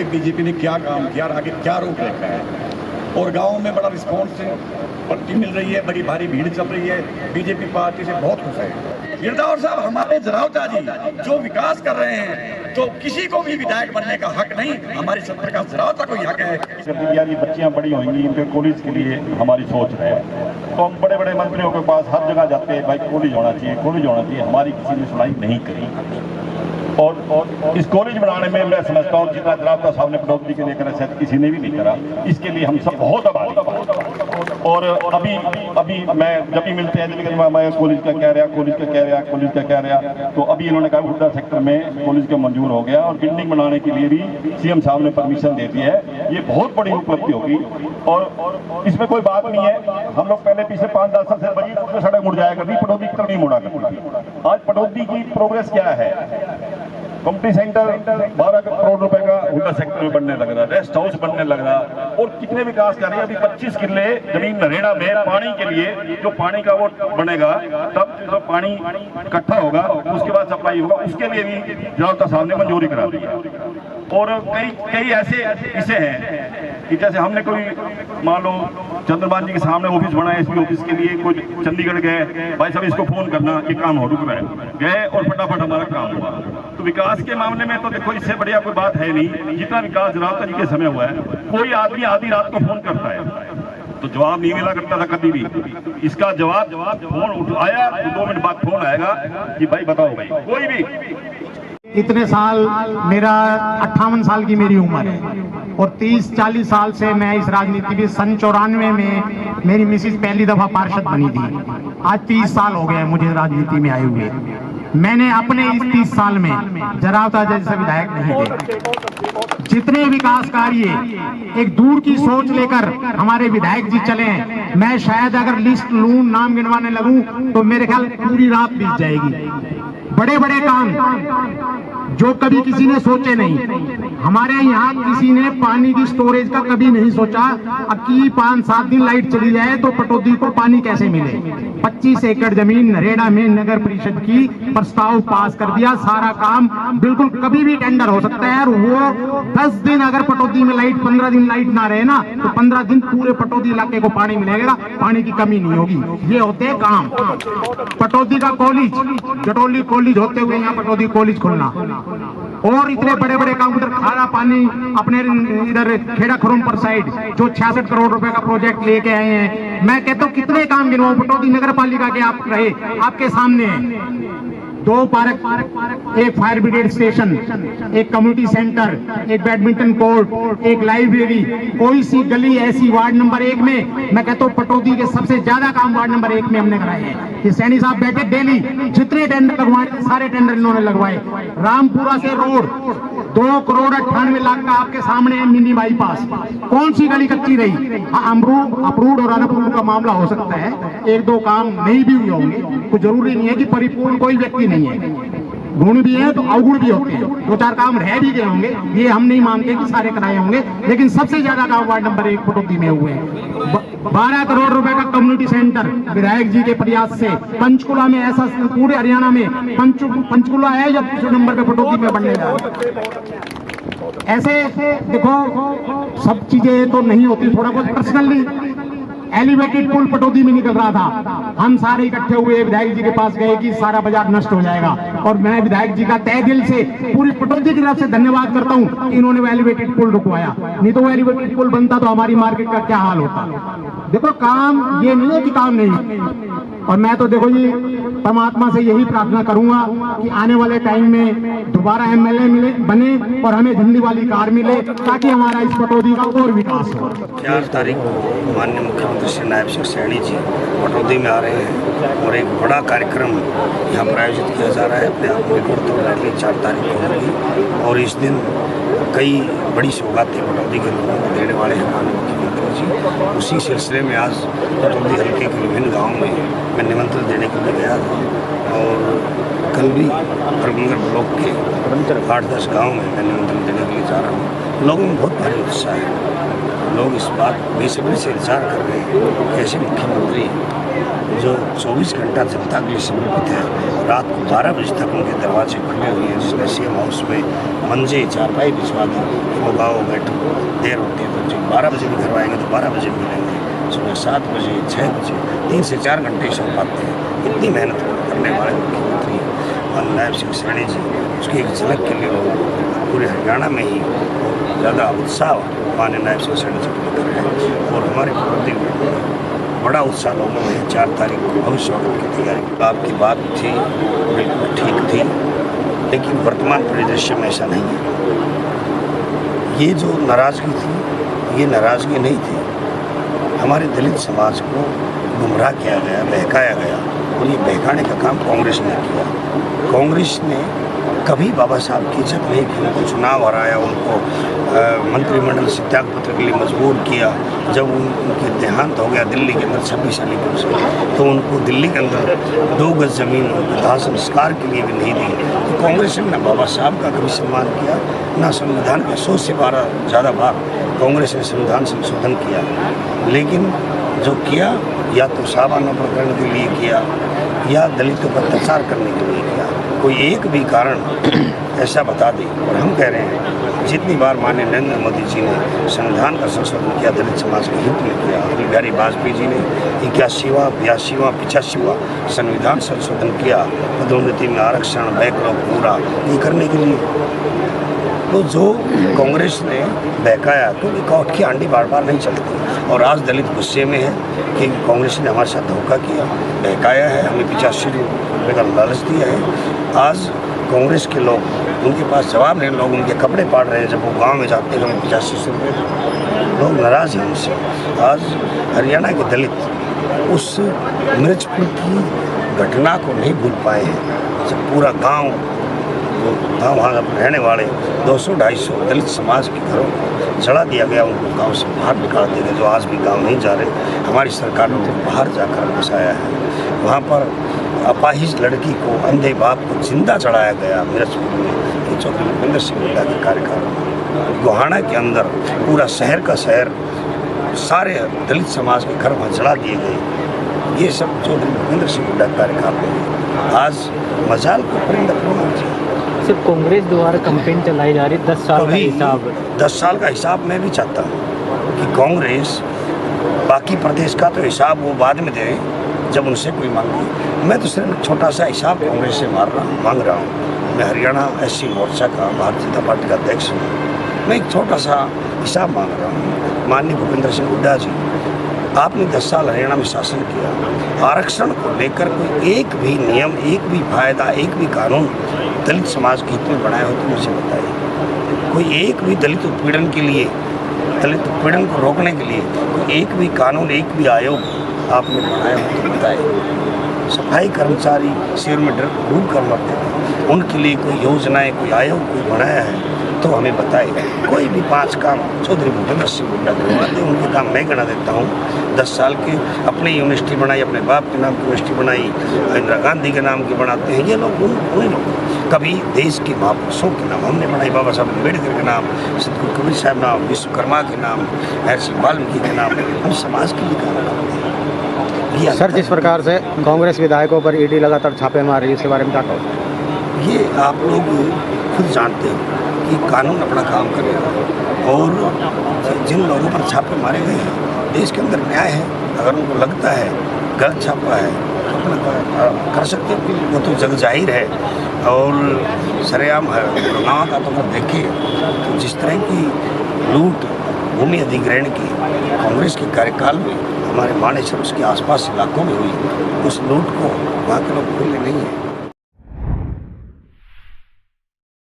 कि बीजेपी ने क्या काम किया और आगे क्या रूप रेखा है। और गाँव में बड़ा रिस्पॉन्स पार्टी मिल रही है, बड़ी भारी भीड़ चल रही है, बीजेपी पार्टी से बहुत खुश है। गिरदावर साहब, हमारे जरावता जी जो विकास कर रहे हैं, तो किसी को भी विधायक बनने का हक नहीं, हमारी सत्ता का जरावता को हक है। बच्चियां बड़ी होंगी, इनके कॉलेज के लिए हमारी सोच है, तो हम बड़े बड़े मंत्रियों के पास हर जगह जाते हैं, भाई कॉलेज होना चाहिए, कॉलेज होना चाहिए। हमारी किसी ने सुनाई नहीं करी। और इस कॉलेज बनाने में मैं समझता हूँ जितना जरावता साहब ने कटौती के लिए करा, शायद किसी ने भी नहीं करा। इसके लिए हम सब बहुत आभारी। और अभी मैं जब भी मिलते हैं, मैं कॉलेज का कह रहा, कॉलेज का कह रहा, कॉलेज का कह रहा, तो अभी इन्होंने कहा हुड्डा सेक्टर में कॉलेज का मंजूर हो गया और बिल्डिंग बनाने के लिए भी सीएम साहब ने परमिशन दे दी है। ये बहुत बड़ी उपलब्धि होगी और इसमें कोई बात नहीं है। हम लोग पहले पिछले 5-10 साल से बड़ी सड़क मुड़ जाया करती, पटौदी तक नहीं मुड़ा करती। आज पटौदी की प्रोग्रेस क्या है? कम्युनिटी सेंटर 12 करोड़ रुपए का हुड्डा सेक्टर में बनने लग रहा, रेस्ट हाउस बनने लग रहा और कितने विकास कर रहे हैं। अभी 25 किले जमीन नरेड़ा में पानी के लिए, जो पानी का वो बनेगा, तब जब पानी इकट्ठा होगा उसके बाद सप्लाई होगा, उसके लिए भी जरावता साहब ने मंजूरी करा दी। और कई ऐसे विषय हैं कि जैसे हमने कोई मान लो चंद्रबान जी के सामने ऑफिस बनाया, एसपी ऑफिस के लिए कोई चंडीगढ़ गए, भाई साहब इसको फोन करना, ये काम हो रुक रहा है, गए और फटाफट हमारा काम हुआ। तो विकास के मामले में तो देखो इससे बढ़िया कोई बात है नहीं। जितना विकास जरावता जी के समय हुआ है, कोई आदमी आधी रात को फोन करता है तो जवाब नहीं मिला करता था कभी भी। इसका जवाब फोन आया, 2 मिनट बाद फोन आएगा कि भाई बताओ भाई, कोई भी। इतने साल, मेरा 58 साल की मेरी उम्र है और 30-40 साल से मैं इस राजनीति में, सन 94 में मेरी मिसिस पहली दफा पार्षद बनी थी। आज 30 साल हो गए मुझे राजनीति में आए हुए। मैंने अपने इस 30 साल में जरावता जैसे विधायक नहीं देखा। जितने विकास कार्य एक दूर की सोच लेकर हमारे विधायक जी चले हैं, मैं शायद अगर लिस्ट लूं, नाम गिनवाने लगूं तो मेरे ख्याल पूरी रात बीत जाएगी। बड़े बड़े काम जो कभी किसी ने सोचे नहीं। हमारे यहाँ किसी ने पानी की स्टोरेज का कभी नहीं सोचा। अब की 5-7 दिन लाइट चली जाए तो पटौदी को पानी कैसे मिले। 25 एकड़ जमीन नरेड़ा में नगर परिषद की प्रस्ताव पास कर दिया। सारा काम बिल्कुल कभी भी टेंडर हो सकता है। और वो 10 दिन अगर पटौदी में लाइट, 15 दिन लाइट ना रहे ना, तो 15 दिन पूरे पटौदी इलाके को पानी मिलेगा, पानी की कमी नहीं होगी। ये होते हैं काम। पटौदी का कॉलेज, जटोली कॉलेज होते हुए यहाँ पटौदी कॉलेज खुलना, और इतने बड़े बड़े काम। उधर खारा पानी अपने इधर खेड़ा खरोमपुर साइड जो 66 करोड़ रुपए का प्रोजेक्ट लेके आए हैं। मैं कहता हूँ कितने काम गिनवाऊं। पटौदी नगर पालिका के आप रहे, आपके सामने 2 पार्क, एक फायर ब्रिगेड स्टेशन, एक कम्युनिटी सेंटर, एक बैडमिंटन कोर्ट, एक लाइब्रेरी। कोई सी गली ऐसी वार्ड नंबर 1 में, मैं कहता हूँ पटौदी के सबसे ज्यादा काम वार्ड नंबर 1 में हमने कराए हैं। ये सैनी साहब बैठे डेली, जितने टेंडर लगवाए सारे टेंडर इन्होंने लगवाए। रामपुरा से रोड 2 करोड़ 98 लाख का आपके सामने है। मिनी बाईपास कौन सी गली कच्ची रही? अप्रूव्ड और अनअप्रूव्ड का मामला हो सकता है, 1-2 काम नहीं भी हुए होंगे। तो जरूरी नहीं है कि परिपूर्ण कोई व्यक्ति नहीं है। गुण भी है तो अवगुण भी होते हैं। 2-4 काम रह भी गए होंगे, ये हम नहीं मानते कि सारे कराए होंगे, लेकिन सबसे ज्यादा काम वार्ड नंबर 1 पटौदी में हुए हैं। 12 करोड़ रुपए का कम्युनिटी सेंटर विधायक जी के प्रयास से। पंचकुला में ऐसा पूरे हरियाणा में पंचकुला है या दूसरे नंबर पे पटौदी में बनने जा रहा है। ऐसे देखो सब चीजें तो नहीं होती। थोड़ा बहुत पर्सनली एलिवेटेड पुल पटौदी में निकल रहा था, हम सारे इकट्ठे हुए विधायक जी के पास गए कि सारा बाजार नष्ट हो जाएगा। और मैं विधायक जी का तहे दिल से पूरी पटौदी की तरफ से धन्यवाद करता हूं कि इन्होंने वो एलिवेटेड पुल रुकवाया। नहीं तो वो एलिवेटेड पुल बनता तो हमारी मार्केट का क्या हाल होता। देखो काम ये नहीं है कि काम नहीं। और मैं तो देखो जी परमात्मा से यही प्रार्थना करूंगा कि आने वाले टाइम में दोबारा एमएलए बने और हमें झंडी वाली कार मिले, ताकि हमारा इस पटौदी का और विकास हो। 4 तारीख को माननीय मुख्यमंत्री श्री नायब सिंह सैनी जी पटौदी में आ रहे हैं और एक बड़ा कार्यक्रम यहाँ पर आयोजित किया जा रहा है। अपने आप में रिकॉर्ड तोड़ रही 4 तारीख को होगी और इस दिन कई बड़ी सौगातें पटौदी के लोगों को देने वाले हैं माननीय मुख्यमंत्री जी। उसी सिलसिले में आज पटौदी हल्के के विभिन्न गाँव में मैं निमंत्रण देने के लिए गया था और कल भी हरमंगर ब्लॉक के 8-10 गाँव में मैं निमंत्रण देने के लिए जा रहा हूँ। लोगों में बहुत भारी उत्साह है। लोग इस बात बेसब्री से इंतजार कर रहे हैं कि ऐसे मुख्यमंत्री जो 24 घंटा जनता के लिए समर्पित है। रात को 12 बजे तक उनके दरवाजे खुले हुए हैं, जिसमें सीएम हाउस में मंजे चारपाई बिछवा दी, लोग आओ बैठो, देर होती है तो जो 12 बजे भी घर आएंगे तो 12 बजे मिलेंगे, सुबह 7 बजे 6 बजे 3 से 4 घंटे सो पाते हैं। इतनी मेहनत करने वाले मुख्यमंत्री माननीय नायब सिंह सैनी जी, उसकी एक झलक के लिए लोग पूरे हरियाणा में ही ज़्यादा उत्साह माननीय नायब सिंह सैनी जी को लेकर है। और हमारे प्रति बड़ा उत्साह लोगों में 4 तारीख को भविष्य की तैयारी। आपकी बात थी, बिल्कुल ठीक थी, लेकिन वर्तमान परिदृश्य में ऐसा नहीं है। ये जो नाराज़गी थी, ये नाराज़गी नहीं थी। हमारे दलित समाज को गुमराह किया गया, बहकाया गया, और ये बहकाने का काम कांग्रेस ने किया। कांग्रेस ने कभी बाबा साहब की इज्जत नहीं की, उनको चुनाव हराया, उनको मंत्रिमंडल से त्यागपत्र के लिए मजबूर किया। जब उनके देहांत हो गया दिल्ली के अंदर 26 अलीपुर से, तो उनको दिल्ली के अंदर 2 गज ज़मीन दाह संस्कार के लिए भी नहीं दी। तो कांग्रेस ने न बाबा साहब का कभी सम्मान किया, न संविधान के 100 से 12 ज़्यादा बार कांग्रेस ने संविधान संशोधन किया। लेकिन जो किया, या तो सावाना प्रकरण के लिए किया, या दलितों पर अत्याचार करने के लिए किया। कोई एक भी कारण ऐसा बता दे। और हम कह रहे हैं, जितनी बार माननीय नरेंद्र मोदी जी ने संविधान का संशोधन किया, दलित समाज के हित में किया। अटल बिहारी वाजपेयी जी ने 81वां, 82वां, 85वां संविधान संशोधन किया, पदोन्नति में आरक्षण, बैकलॉग पूरा, ये करने के लिए। तो जो कांग्रेस ने बहकाया, क्योंकि कोर्ट की आंडी बार बार नहीं चलती, और आज दलित गुस्से में है कि कांग्रेस ने हमारे साथ धोखा किया, बहकाया है, हमें 85 रुपये का लालच दिया है। आज कांग्रेस के लोग, उनके पास जवाब नहीं, लोग उनके कपड़े पाड़ रहे हैं। जब वो गांव में जाते हैं, हमें 85 रुपये, लोग नाराज़ हैं उनसे। आज हरियाणा के दलित उस मिर्चपुर की घटना को नहीं भूल पाए हैं, जब पूरा गाँव वहाँ रहने वाले 200-250 दलित समाज के घरों को जला दिया गया, उनको गांव से बाहर निकाल दिया गया, जो आज भी गांव नहीं जा रहे। हमारी सरकार ने उनको बाहर जाकर बसाया है। वहाँ पर अपाहिज लड़की को, अंधे बाप को जिंदा चढ़ाया गया मिर्चपुर में, ये चौधरी भूपेंद्र सिंह हुड्डा के कार्यकाल में। गोहाना के अंदर पूरा शहर का शहर, सारे दलित समाज के घर वहाँ जला दिए गए। ये सब चौधरी भूपेंद्र सिंह हुड्डा के कार्यकाल में। आज मजाल को परिंदा क्यों? सिर्फ कांग्रेस द्वारा कैंपेन चलाई जा रही, 10 साल का हिसाब। 10 साल का हिसाब मैं भी चाहता हूँ कि कांग्रेस बाकी प्रदेश का तो हिसाब वो बाद में दे, जब उनसे कोई मांगे। मैं तो सिर्फ एक छोटा सा हिसाब कांग्रेस से मांग रहा हूँ। मैं हरियाणा SC मोर्चा का, भारतीय जनता पार्टी का अध्यक्ष हूँ। मैं एक छोटा सा हिसाब मांग रहा हूँ। माननीय भूपेंद्र सिंह हुड्डा जी, आपने 10 साल हरियाणा में शासन किया, आरक्षण को लेकर कोई एक भी नियम, एक भी फायदा, एक भी कानून दलित समाज के हित में बनाए हो तो मुझे बताइए। कोई एक भी दलित उत्पीड़न के लिए, दलित उत्पीड़न को रोकने के लिए कोई एक भी कानून, एक भी आयोग आपने बनाया हो तो बताइए। सफाई कर्मचारी सिर में डूब कर मरते हैं, उनके लिए कोई योजनाएं, कोई आयोग कोई बनाया है तो हमें बताए। कोई भी 5 काम चौधरी भूपेंद्र सिंह हुड्डा करवाते हैं, उनके काम मैं गिना देता हूँ। 10 साल के अपनी यूनिवर्सिटी बनाई, अपने बाप के नाम की यूनिवर्सिटी बनाई, इंदिरा गांधी के नाम की बनाते हैं ये लोग। उन्हीं लोग कभी देश के महापुरुषों के नाम हमने बनाई, बाबा साहब अम्बेडकर के नाम, सतगुरु कबीर साहब नाम, विश्वकर्मा के नाम, महर्षि वाल्मीकि के नाम, हम समाज के लिए काम करते हैं। सर, जिस प्रकार से कांग्रेस विधायकों पर ईडी लगातार छापे मार रही है, इसके बारे में क्या कहो? ये आप लोग खुद जानते हैं कि कानून अपना काम करेगा, और जिन लोगों पर छापे मारे गए हैं, देश के अंदर न्याय है। अगर उनको लगता है गलत छापा है तो अपना कर सकते हैं, वो तो जग जाहिर है। और सरेआम है नाव का तो अगर देखें तो जिस तरह की लूट भूमि अधिग्रहण की कांग्रेस के कार्यकाल में हमारे मानेसर उसके आसपास इलाकों में हुई, उस लूट को वहाँ के लोग भूले नहीं हैं।